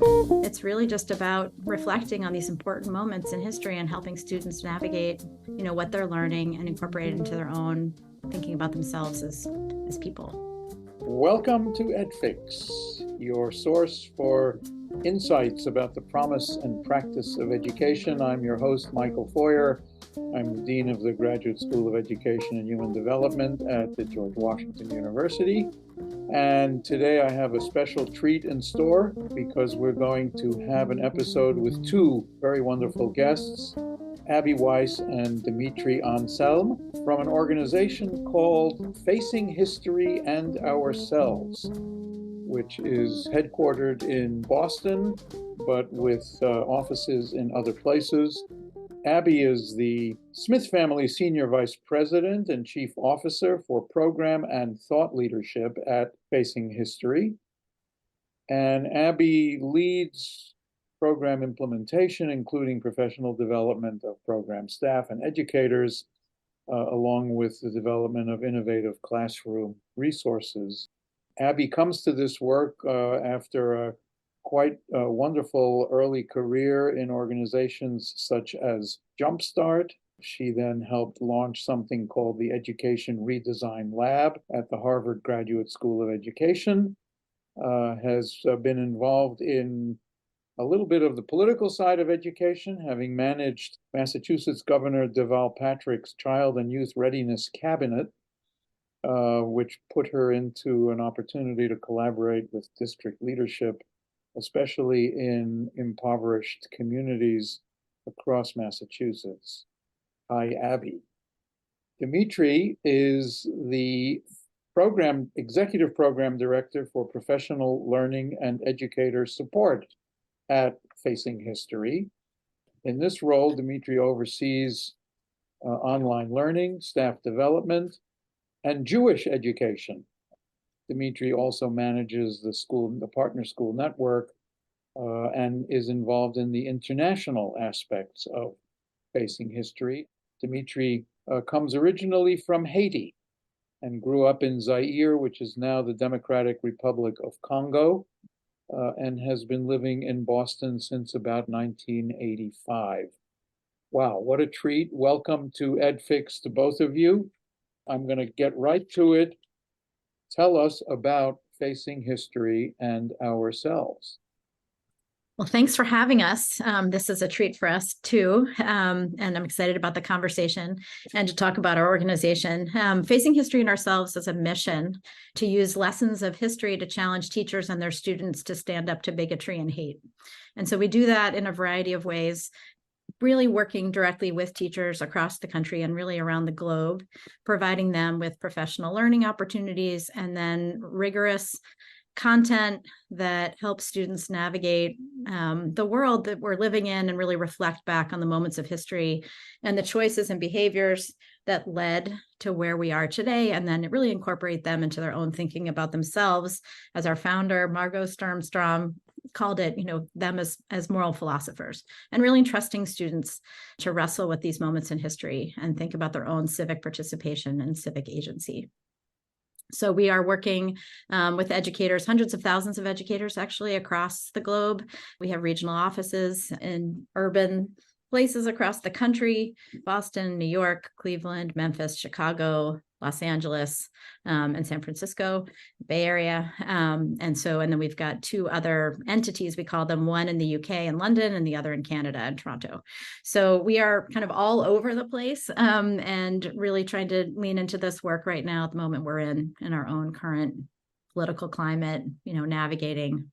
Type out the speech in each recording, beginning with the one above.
It's really just about reflecting on these important moments in history and helping students navigate, what they're learning and incorporate it into their own thinking about themselves as people. Welcome to EdFix, your source for insights about the promise and practice of education. I'm your host, Michael Feuer. I'm the Dean of the Graduate School of Education and Human Development at the George Washington University. And today I have a special treat in store because we're going to have an episode with two very wonderful guests, Weiss and Dimitry Anselme, from an organization called Facing History and Ourselves, which is headquartered in Boston, but with offices in other places. Abby is the Smith Family Senior Vice President and Chief Officer for Program and Thought Leadership at Facing History. And Abby leads program implementation, including professional development of program staff and educators, along with the development of innovative classroom resources. Abby comes to this work after a quite wonderful early career in organizations such as Jumpstart. She then helped launch something called the Education Redesign Lab at the Harvard Graduate School of Education, has been involved in a little bit of the political side of education, having managed Massachusetts Governor Deval Patrick's Child and Youth Readiness Cabinet, which put her into an opportunity to collaborate with district leadership, especially in impoverished communities across Massachusetts. Hi, Abby. Dimitry is the Executive Program Director for Professional Learning and Educator Support at Facing History. In this role, Dimitry oversees online learning, staff development, and Jewish education. Dimitry also manages the partner school network, and is involved in the international aspects of Facing History. Dimitry comes originally from Haiti and grew up in Zaire, which is now the Democratic Republic of Congo, and has been living in Boston since about 1985. Wow, what a treat. Welcome to EdFix to both of you. I'm going to get right to it. Tell us about Facing History and Ourselves. Well, thanks for having us. This is a treat for us too, and I'm excited about the conversation and to talk about our organization. Facing History and Ourselves is a mission to use lessons of history to challenge teachers and their students to stand up to bigotry and hate. And so we do that in a variety of ways, really working directly with teachers across the country and really around the globe, providing them with professional learning opportunities and then rigorous content that helps students navigate the world that we're living in and really reflect back on the moments of history and the choices and behaviors that led to where we are today, and then really incorporate them into their own thinking about themselves. As our founder, Margot Sturmstrom, called it, them as moral philosophers, and really entrusting students to wrestle with these moments in history and think about their own civic participation and civic agency. So we are working with educators, hundreds of thousands of educators actually across the globe. We have regional offices in urban places across the country: Boston, New York, Cleveland, Memphis, Chicago, Los Angeles, and San Francisco, Bay Area. And then we've got two other entities, we call them, one in the UK and London, and the other in Canada and Toronto. So we are kind of all over the place, and really trying to lean into this work right now at the moment we're in our own current political climate, navigating,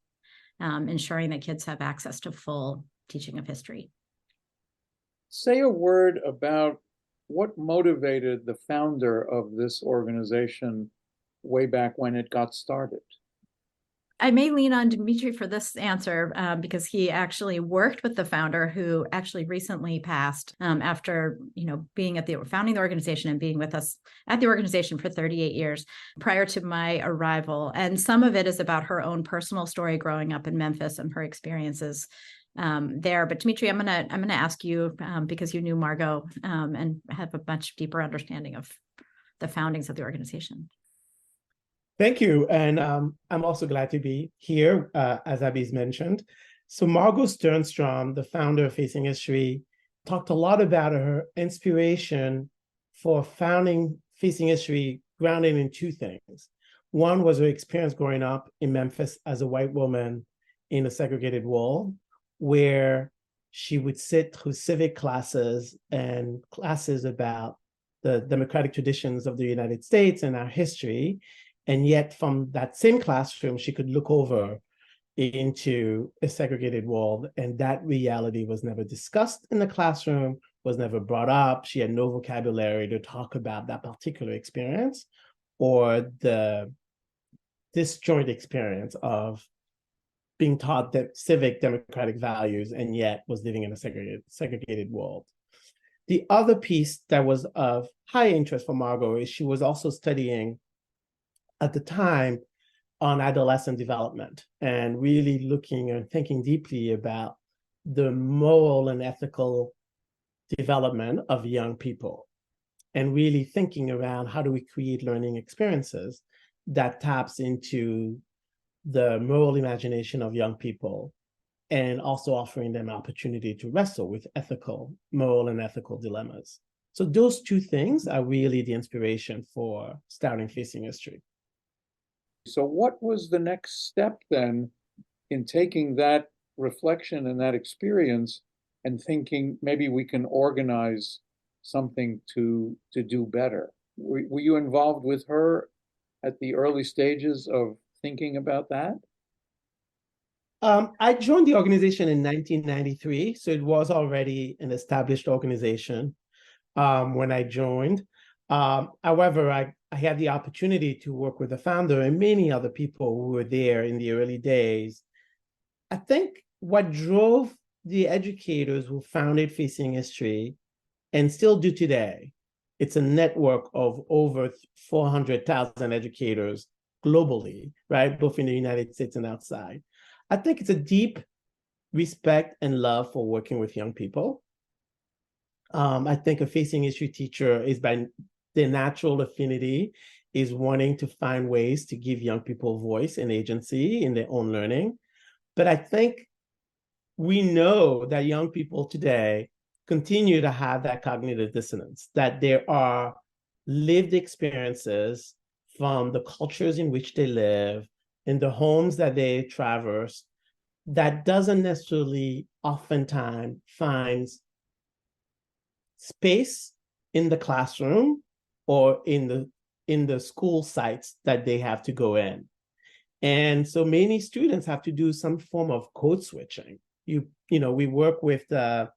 ensuring that kids have access to full teaching of history. Say a word about what motivated the founder of this organization way back when it got started. I may lean on Dimitry for this answer because he actually worked with the founder, who actually recently passed after being founding the organization and being with us at the organization for 38 years prior to my arrival. And some of it is about her own personal story growing up in Memphis and her experiences there. But Dimitry, I'm gonna ask you because you knew Margot and have a much deeper understanding of the foundings of the organization. Thank you. And I'm also glad to be here, as Abby's mentioned. So Margot Sternstrom, the founder of Facing History, talked a lot about her inspiration for founding Facing History grounded in two things. One was her experience growing up in Memphis as a white woman in a segregated world, where she would sit through civic classes and classes about the democratic traditions of the United States and our history. And yet from that same classroom, she could look over into a segregated world, and that reality was never discussed in the classroom, was never brought up. She had no vocabulary to talk about that particular experience or the disjoint experience of being taught that civic democratic values and yet was living in a segregated world. The other piece that was of high interest for Margot is she was also studying at the time on adolescent development and really looking and thinking deeply about the moral and ethical development of young people, and really thinking around how do we create learning experiences that taps into the moral imagination of young people, and also offering them opportunity to wrestle with moral and ethical dilemmas. So those two things are really the inspiration for starting Facing History. So what was the next step then in taking that reflection and that experience and thinking maybe we can organize something to do better? Were you involved with her at the early stages of thinking about that? I joined the organization in 1993, so it was already an established organization when I joined. However, I had the opportunity to work with the founder and many other people who were there in the early days. I think what drove the educators who founded Facing History, and still do today, it's a network of over 400,000 educators globally, right? Both in the United States and outside. I think it's a deep respect and love for working with young people. I think a Facing History teacher is by their natural affinity is wanting to find ways to give young people voice and agency in their own learning. But I think we know that young people today continue to have that cognitive dissonance, that there are lived experiences from the cultures in which they live, in the homes that they traverse, that doesn't necessarily oftentimes finds space in the classroom or in the school sites that they have to go in. And so many students have to do some form of code switching. We work with a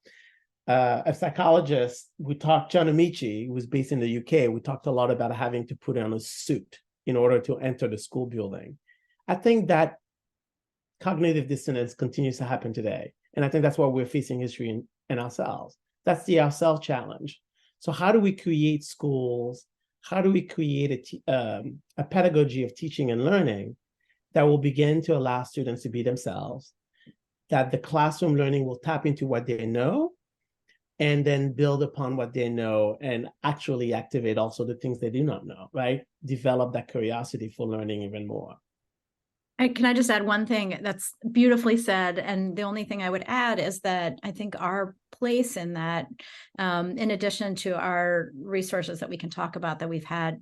psychologist. We talked, John Amici, who was based in the UK. We talked a lot about having to put on a suit in order to enter the school building. I think that cognitive dissonance continues to happen today. And I think that's what we're facing history in ourselves. That's the ourselves challenge. So how do we create schools? How do we create a pedagogy of teaching and learning that will begin to allow students to be themselves, that the classroom learning will tap into what they know and then build upon what they know and actually activate also the things they do not know, right? Develop that curiosity for learning even more. Can I just add one thing? That's beautifully said. And the only thing I would add is that I think our place in that, in addition to our resources that we can talk about that we've had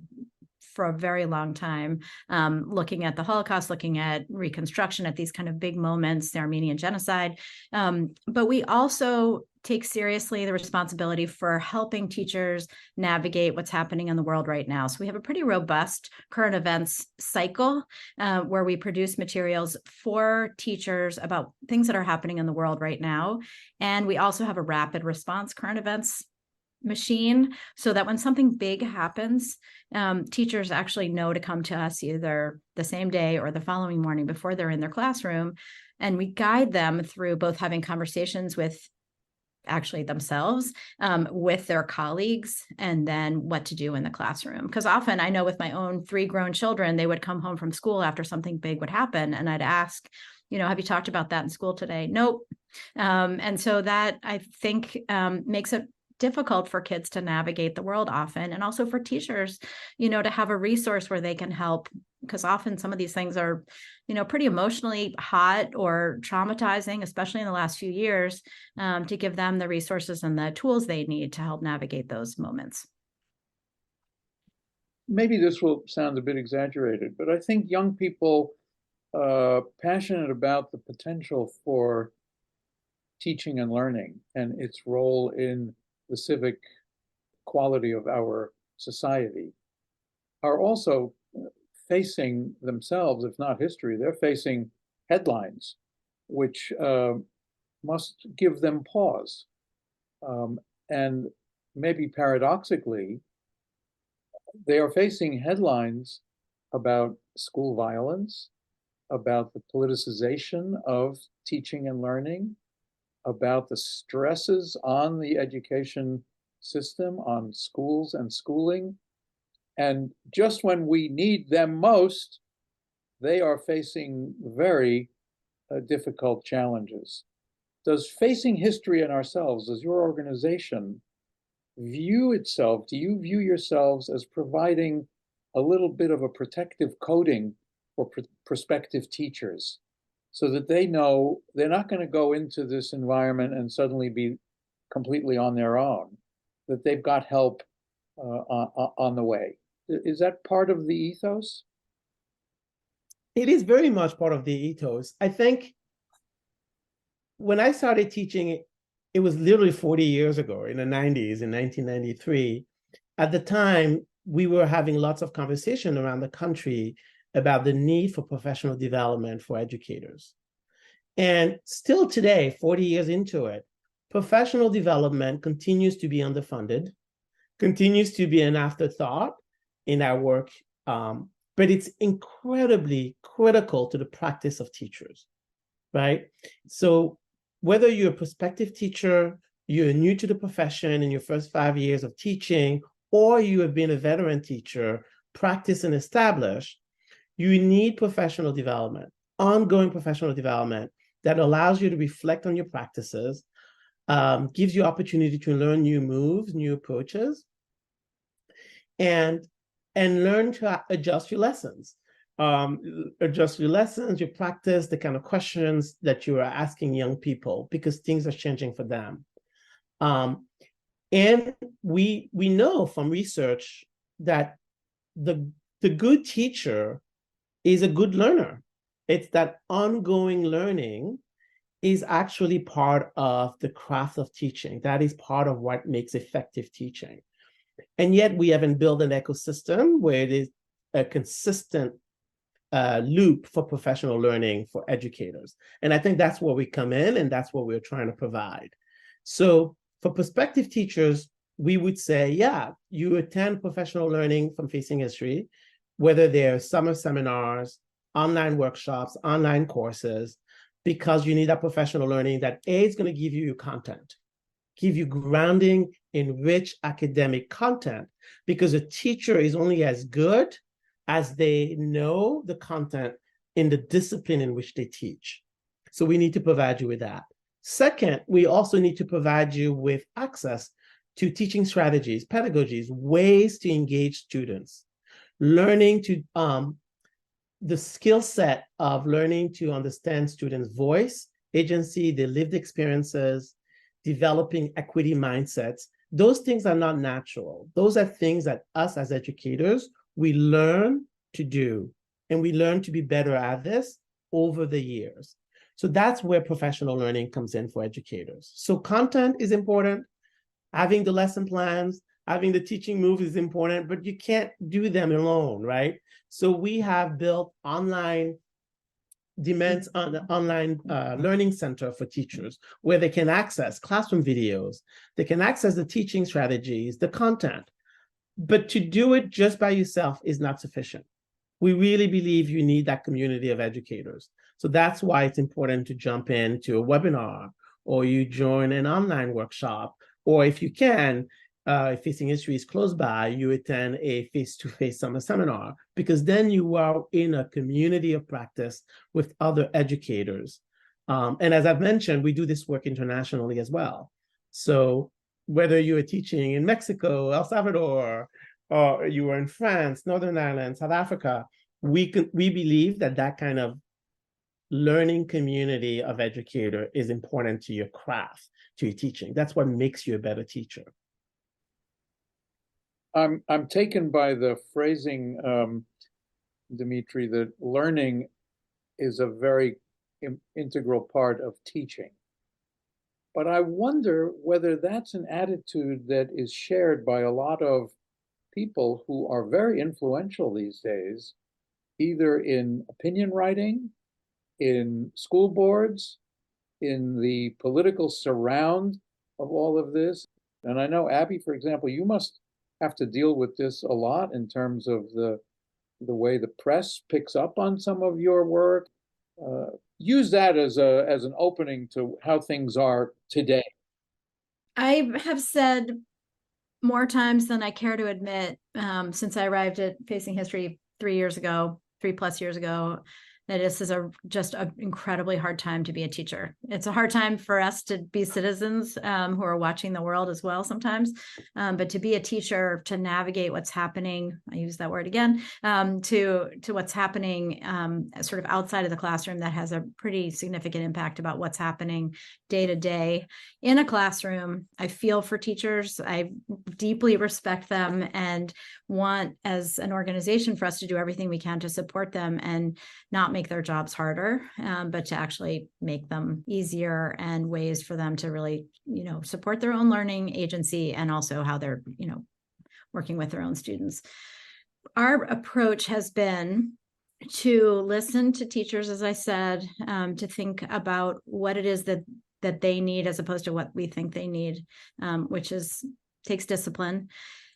for a very long time, looking at the Holocaust, looking at Reconstruction, at these kind of big moments, the Armenian genocide. But we also take seriously the responsibility for helping teachers navigate what's happening in the world right now. So we have a pretty robust current events cycle where we produce materials for teachers about things that are happening in the world right now. And we also have a rapid response current events machine so that when something big happens, teachers actually know to come to us either the same day or the following morning before they're in their classroom. And we guide them through both having conversations with actually themselves, with their colleagues, and then what to do in the classroom. Because often I know with my own 3 grown children, they would come home from school after something big would happen. And I'd ask, have you talked about that in school today? Nope. And so that I think makes it difficult for kids to navigate the world often, and also for teachers, to have a resource where they can help because often some of these things are, pretty emotionally hot or traumatizing, especially in the last few years, to give them the resources and the tools they need to help navigate those moments. Maybe this will sound a bit exaggerated, but I think young people passionate about the potential for teaching and learning and its role in the civic quality of our society are also facing themselves, if not history, they're facing headlines which must give them pause. And maybe paradoxically, they are facing headlines about school violence, about the politicization of teaching and learning, about the stresses on the education system, on schools and schooling. And just when we need them most, they are facing very difficult challenges. Does facing history and ourselves, does your organization view itself, do you view yourselves as providing a little bit of a protective coating for prospective teachers so that they know they're not going to go into this environment and suddenly be completely on their own, that they've got help on the way? Is that part of the ethos? It is very much part of the ethos. I think when I started teaching, it was literally 40 years ago, in the 90s, in 1993. At the time, we were having lots of conversation around the country about the need for professional development for educators. And still today, 40 years into it, professional development continues to be underfunded, continues to be an afterthought in our work, but it's incredibly critical to the practice of teachers, right? So whether you're a prospective teacher, you're new to the profession in your first 5 years of teaching, or you have been a veteran teacher, practice and establish, you need professional development, ongoing professional development that allows you to reflect on your practices, gives you opportunity to learn new moves, new approaches, and learn to adjust your lessons. Adjust your lessons, your practice, the kind of questions that you are asking young people, because things are changing for them. And we know from research that the good teacher is a good learner. It's that ongoing learning is actually part of the craft of teaching. That is part of what makes effective teaching. And yet we haven't built an ecosystem where it is a consistent loop for professional learning for educators. And I think that's where we come in, and that's what we're trying to provide. So for prospective teachers, we would say, yeah, you attend professional learning from Facing History, whether they're summer seminars, online workshops, online courses, because you need that professional learning that A, is going to give you your content, give you grounding in rich academic content, because a teacher is only as good as they know the content in the discipline in which they teach. So we need to provide you with that. Second, we also need to provide you with access to teaching strategies, pedagogies, ways to engage students, learning to, the skill set of learning to understand students' voice, agency, their lived experiences, developing equity mindsets. Those things are not natural. Those are things that us as educators, we learn to do, and we learn to be better at this over the years. So that's where professional learning comes in for educators. So content is important. Having the lesson plans, having the teaching moves is important, but you can't do them alone, right? So we have built online demands on the online learning center for teachers, where they can access classroom videos, they can access the teaching strategies, the content. But to do it just by yourself is not sufficient. We really believe you need that community of educators. So that's why it's important to jump into a webinar, or you join an online workshop, or if you can, if Facing History is close by, you attend a face-to-face summer seminar, because then you are in a community of practice with other educators. And as I've mentioned, we do this work internationally as well. So whether you are teaching in Mexico, El Salvador, or you are in France, Northern Ireland, South Africa, we believe that that kind of learning community of educator is important to your craft, to your teaching. That's what makes you a better teacher. I'm taken by the phrasing, Dimitry, that learning is a very integral part of teaching. But I wonder whether that's an attitude that is shared by a lot of people who are very influential these days, either in opinion writing, in school boards, in the political surround of all of this. And I know, Abby, for example, you must have to deal with this a lot in terms of the way the press picks up on some of your work. Use that as an opening to how things are today. I have said more times than I care to admit, since I arrived at Facing History 3+ years ago, that this is just an incredibly hard time to be a teacher. It's a hard time for us to be citizens who are watching the world as well sometimes, but to be a teacher, to navigate what's happening, I use that word again, to what's happening sort of outside of the classroom, that has a pretty significant impact about what's happening day to day in a classroom. I feel for teachers. I deeply respect them and want, as an organization, for us to do everything we can to support them and not make their jobs harder, but to actually make them easier, and ways for them to really, support their own learning agency, and also how they're, working with their own students. Our approach has been to listen to teachers, as I said, to think about what it is that they need, as opposed to what we think they need, which takes discipline.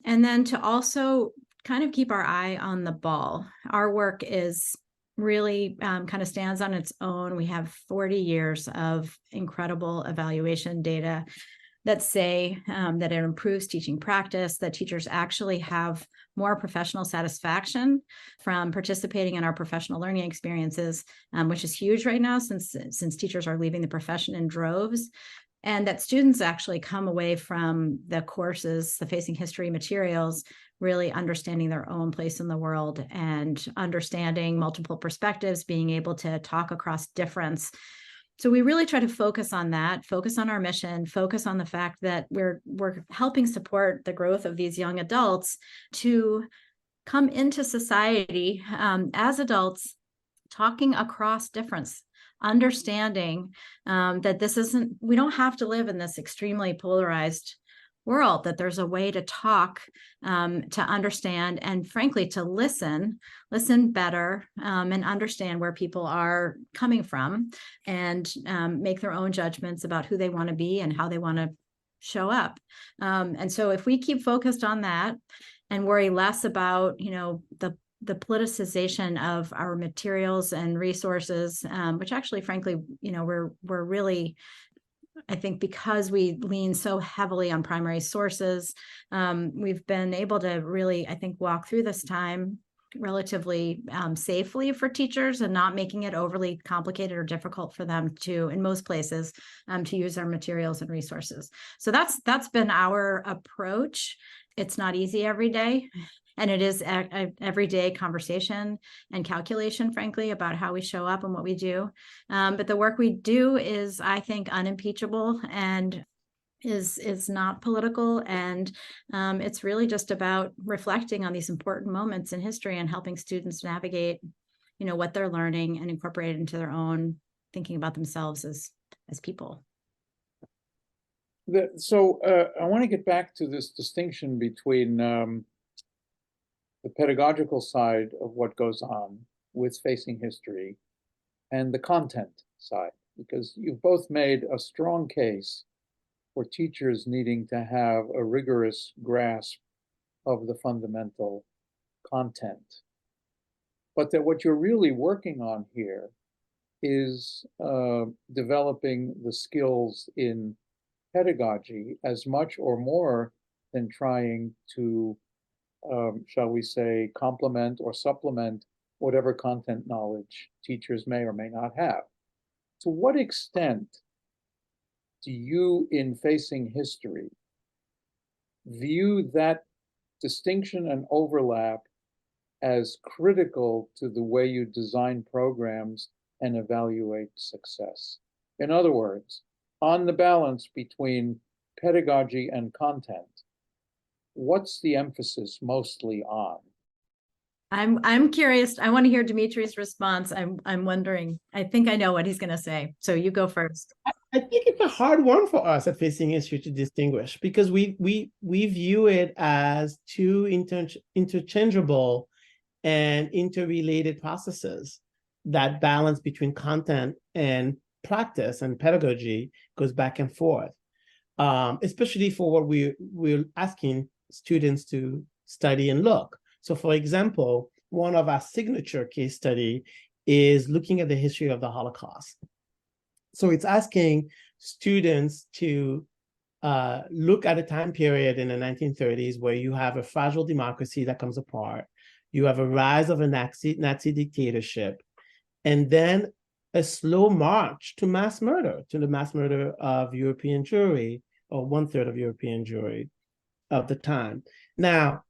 And then to also kind of keep our eye on the ball. Our work is really kind of stands on its own. We have 40 years of incredible evaluation data that say that it improves teaching practice, that teachers actually have more professional satisfaction from participating in our professional learning experiences, which is huge right now since teachers are leaving the profession in droves. And that students actually come away from the courses, the Facing History materials, really understanding their own place in the world and understanding multiple perspectives, being able to talk across difference. So we really try to focus on that, focus on our mission, focus on the fact that we're helping support the growth of these young adults to come into society as adults, talking across difference, understanding that we don't have to live in this extremely polarized world, that there's a way to talk, to understand, and frankly, to listen better, and understand where people are coming from, and make their own judgments about who they want to be and how they want to show up. And so if we keep focused on that and worry less about, the politicization of our materials and resources, which actually, frankly, we're really, I think, because we lean so heavily on primary sources, we've been able to really, I think, walk through this time relatively safely for teachers, and not making it overly complicated or difficult for them to, in most places, to use our materials and resources. So that's been our approach. It's not easy every day. And it is a everyday conversation and calculation, frankly, about how we show up and what we do. But the work we do is, I think, unimpeachable and is not political. And it's really just about reflecting on these important moments in history and helping students navigate, what they're learning and incorporate it into their own thinking about themselves as people. So I want to get back to this distinction between the pedagogical side of what goes on with Facing History and the content side, because you've both made a strong case for teachers needing to have a rigorous grasp of the fundamental content. But that what you're really working on here is developing the skills in pedagogy as much or more than trying to shall we say, complement or supplement whatever content knowledge teachers may or may not have. To what extent do you, in Facing History, view that distinction and overlap as critical to the way you design programs and evaluate success. In other words, on the balance between pedagogy and content, what's the emphasis mostly on? I'm curious. I want to hear Dimitri's response. I'm wondering. I think I know what he's going to say. So you go first. I think it's a hard one for us at Facing History to distinguish because we view it as two interchangeable and interrelated processes. That balance between content and practice and pedagogy goes back and forth, especially for what we're asking students to study and look. So, for example, one of our signature case study is looking at the history of the Holocaust. So it's asking students to look at a time period in the 1930s where you have a fragile democracy that comes apart, you have a rise of a Nazi dictatorship, and then a slow march to mass murder, to the mass murder of European Jewry, or 1/3 of European Jewry of the time. Now,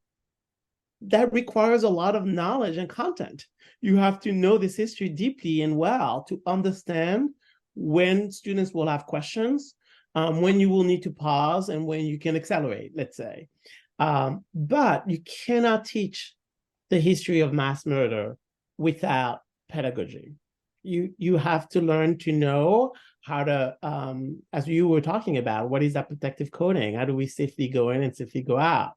that requires a lot of knowledge and content. You have to know this history deeply and well to understand when students will have questions, when you will need to pause, and when you can accelerate, let's say. But you cannot teach the history of mass murder without pedagogy. You have to learn to know how to, as you were talking about, what is that protective coding? How do we safely go in and safely go out?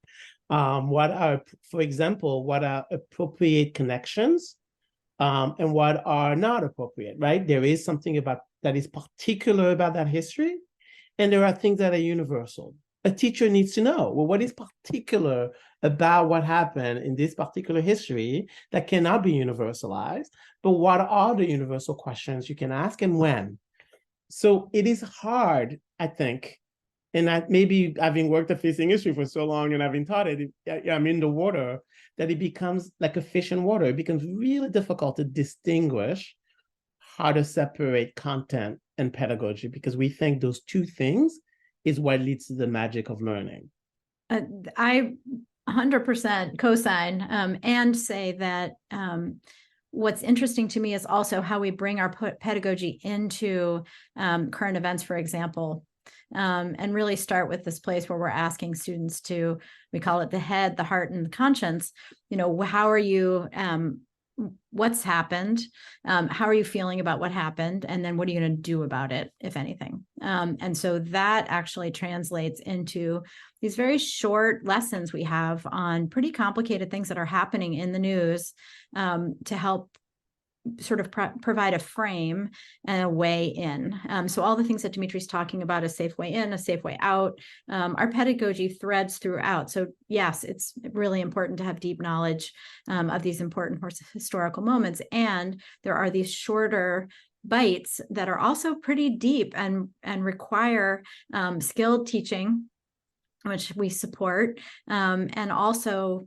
What are, for example, what are appropriate connections and what are not appropriate, right? There is something about that is particular about that history, and there are things that are universal. A teacher needs to know, well, what is particular about what happened in this particular history that cannot be universalized, but what are the universal questions you can ask and when? So it is hard, I think, and that maybe having worked at Facing History for so long and having taught it, I'm in the water, that it becomes like a fish in water. It becomes really difficult to distinguish how to separate content and pedagogy because we think those two things is what leads to the magic of learning. I 100% co-sign and say that what's interesting to me is also how we bring our pedagogy into current events, for example, and really start with this place where we're asking students to, we call it the head, the heart, and the conscience. You know, how are you, what's happened? How are you feeling about what happened? And then what are you going to do about it, if anything? And so that actually translates into these very short lessons we have on pretty complicated things that are happening in the news to help sort of provide a frame and a way in. So all the things that Dimitri's talking about, a safe way in, a safe way out, our pedagogy threads throughout. So yes, it's really important to have deep knowledge of these important historical moments. And there are these shorter bites that are also pretty deep and require skilled teaching, which we support, and also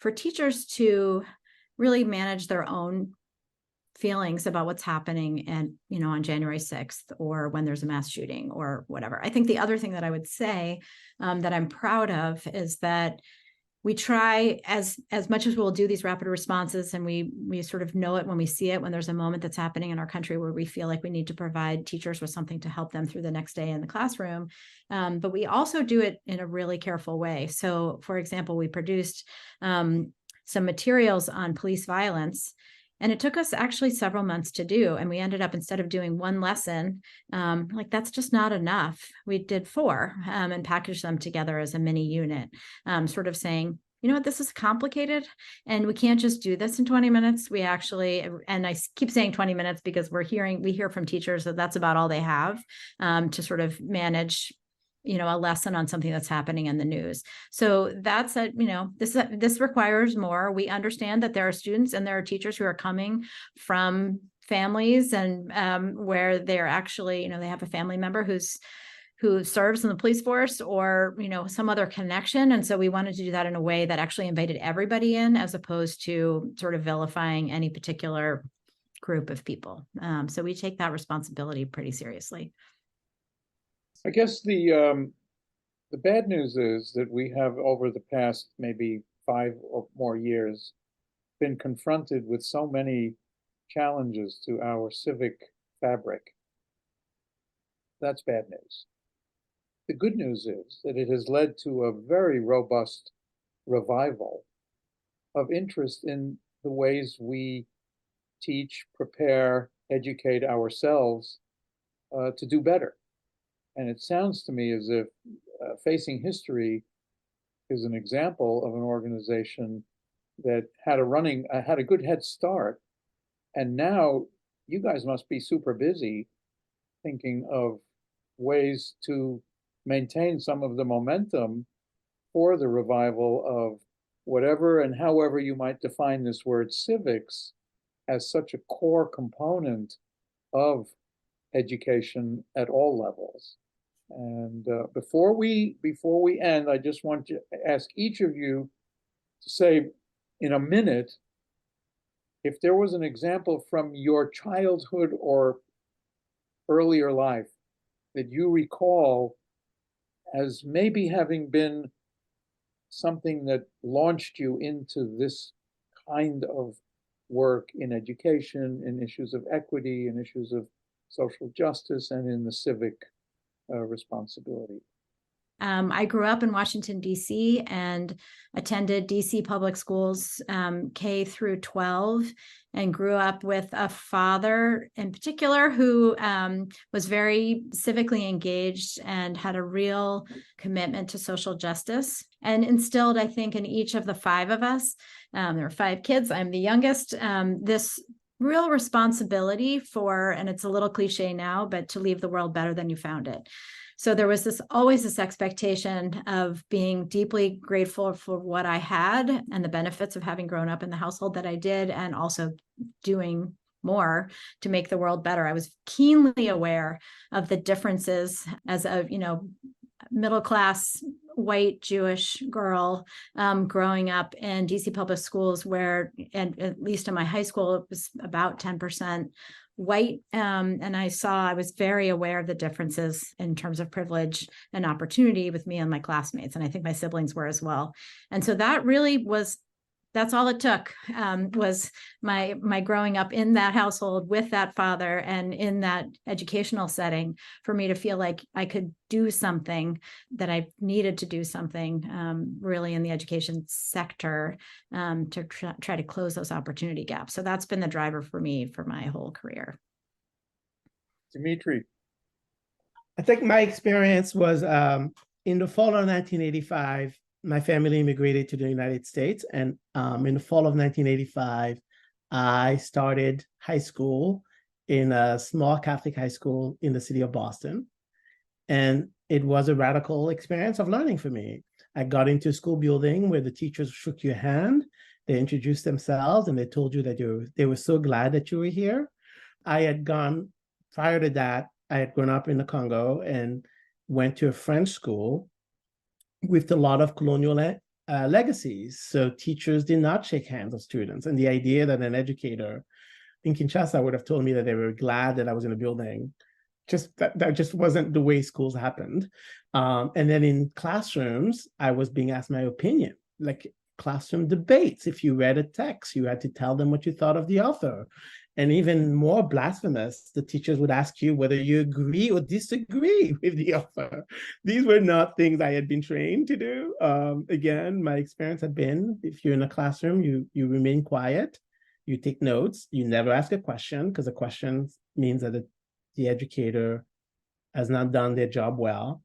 for teachers to really manage their own feelings about what's happening and, you know, on January 6th or when there's a mass shooting or whatever. I think the other thing that I would say that I'm proud of is that we try as much as we'll do these rapid responses, and we sort of know it when we see it, when there's a moment that's happening in our country where we feel like we need to provide teachers with something to help them through the next day in the classroom. But we also do it in a really careful way. So, for example, we produced some materials on police violence, and it took us actually several months to do. And we ended up, instead of doing one lesson, like that's just not enough. We did 4 and packaged them together as a mini unit, sort of saying, you know what, this is complicated and we can't just do this in 20 minutes. We actually, and I keep saying 20 minutes because we hear from teachers that that's about all they have to sort of manage, you know, a lesson on something that's happening in the news. So that's a, you know, this requires more. We understand that there are students and there are teachers who are coming from families and where they're actually, you know, they have a family member who serves in the police force or, you know, some other connection. And so we wanted to do that in a way that actually invited everybody in, as opposed to sort of vilifying any particular group of people. So we take that responsibility pretty seriously. I guess the bad news is that we have, over the past maybe 5 or more years, been confronted with so many challenges to our civic fabric. That's bad news. The good news is that it has led to a very robust revival of interest in the ways we teach, prepare, educate ourselves to do better. And it sounds to me as if Facing History is an example of an organization that had a good head start. And now you guys must be super busy thinking of ways to maintain some of the momentum for the revival of whatever and however you might define this word civics as such a core component of education at all levels. And before we end, I just want to ask each of you to say in a minute if there was an example from your childhood or earlier life that you recall as maybe having been something that launched you into this kind of work in education, in issues of equity, in issues of social justice, and in the civic responsibility. I grew up in Washington, D.C. and attended D.C. public schools K through 12 and grew up with a father in particular who was very civically engaged and had a real commitment to social justice and instilled, I think, in each of the five of us, there were 5 kids, I'm the youngest, this real responsibility for, and it's a little cliche now, but to leave the world better than you found it. So there was always this expectation of being deeply grateful for what I had and the benefits of having grown up in the household that I did, and also doing more to make the world better. I was keenly aware of the differences as a, middle-class white Jewish girl growing up in DC public schools where, and at least in my high school, it was about 10% white. And I was very aware of the differences in terms of privilege and opportunity with me and my classmates. And I think my siblings were as well. And so that really that's all it took, was my growing up in that household with that father and in that educational setting for me to feel like I could do something, that I needed to do something really in the education sector to try to close those opportunity gaps. So that's been the driver for me for my whole career. Dimitry. I think my experience was in the fall of 1985, my family immigrated to the United States. And in the fall of 1985, I started high school in a small Catholic high school in the city of Boston. And it was a radical experience of learning for me. I got into a school building where the teachers shook your hand, they introduced themselves, and they told you that they were so glad that you were here. Prior to that, I had grown up in the Congo and went to a French school with a lot of colonial legacies. So teachers did not shake hands with students. And the idea that an educator in Kinshasa would have told me that they were glad that I was in a building, that just wasn't the way schools happened. And then in classrooms, I was being asked my opinion, like classroom debates. If you read a text, you had to tell them what you thought of the author. And even more blasphemous, the teachers would ask you whether you agree or disagree with the author. These were not things I had been trained to do. Again, my experience had been, if you're in a classroom, you remain quiet, you take notes, you never ask a question, because a question means that the educator has not done their job well.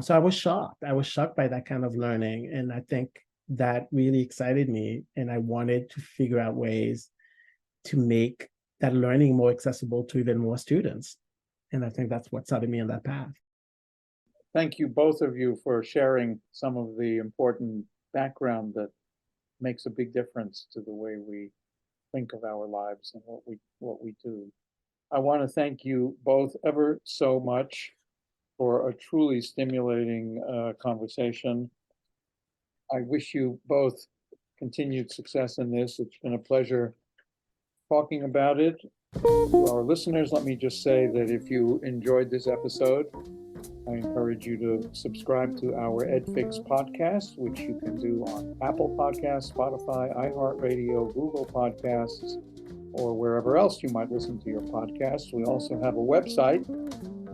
So I was shocked. I was shocked by that kind of learning. And I think that really excited me. And I wanted to figure out ways to make that learning more accessible to even more students. And I think that's what started me on that path. Thank you, both of you, for sharing some of the important background that makes a big difference to the way we think of our lives and what we do. I want to thank you both ever so much for a truly stimulating conversation. I wish you both continued success in this. It's been a pleasure talking about it. To our listeners, let me just say that if you enjoyed this episode, I encourage you to subscribe to our EdFix podcast, which you can do on Apple Podcasts, Spotify, iHeartRadio, Google Podcasts, or wherever else you might listen to your podcasts. We also have a website,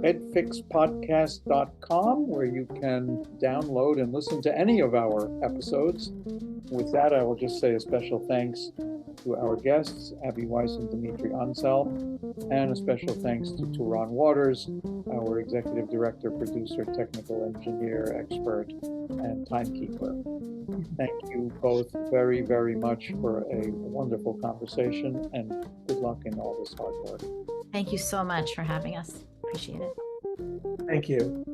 edfixpodcast.com, where you can download and listen to any of our episodes. With that, I will just say a special thanks to our guests, Weiss and Dimitry Anselme, and a special thanks to Turan Waters, our executive director, producer, technical engineer, expert, and timekeeper. Thank you both very, very much for a wonderful conversation, and good luck in all this hard work. Thank you so much for having us. Appreciate it. Thank you.